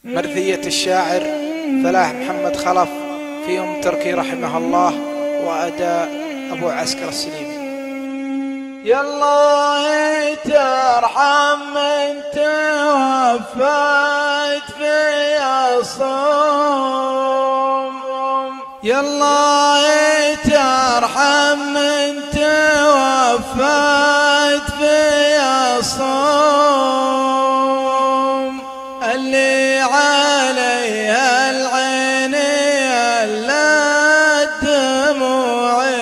مرثية الشاعر فلاح محمد خلف في أم تركي رحمه الله، وأداء أبو عسكر السليمي. يا الله ترحم من توفيت في الصوم، يا الله ترحم من توفيت في الصوم، اللي عليها العين ألا دموعي،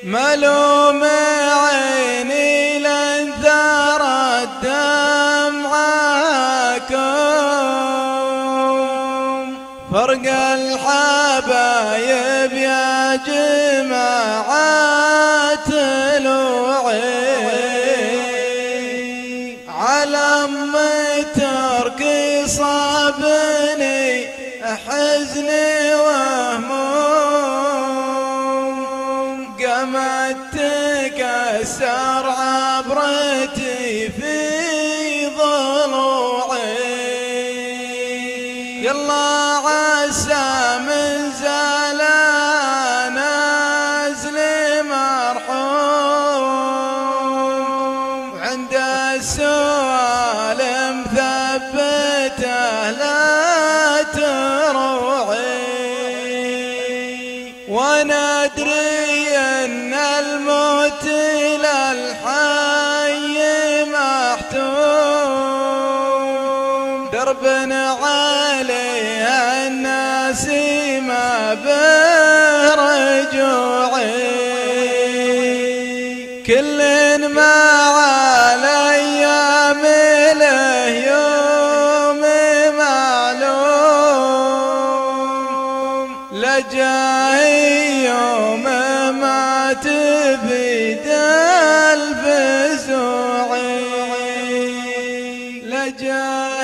ملوم عيني لن ذرت دمعكم، فرق الحبايب يا جماعة طلوعي، على أم تركي صابني حزني وهموم، قامت تكسر عبرتي في ضلوعي، يلا عسى من زال نازل مرحوم، وعند السؤال مثبته لا تروعي، وانا ادري ان الموت للحي محتوم، درب عليه الناس ما به رجوعي، كل ما الايام له يوم معلوم، لجاي يوم ما تبيد الفزوعي، لجاي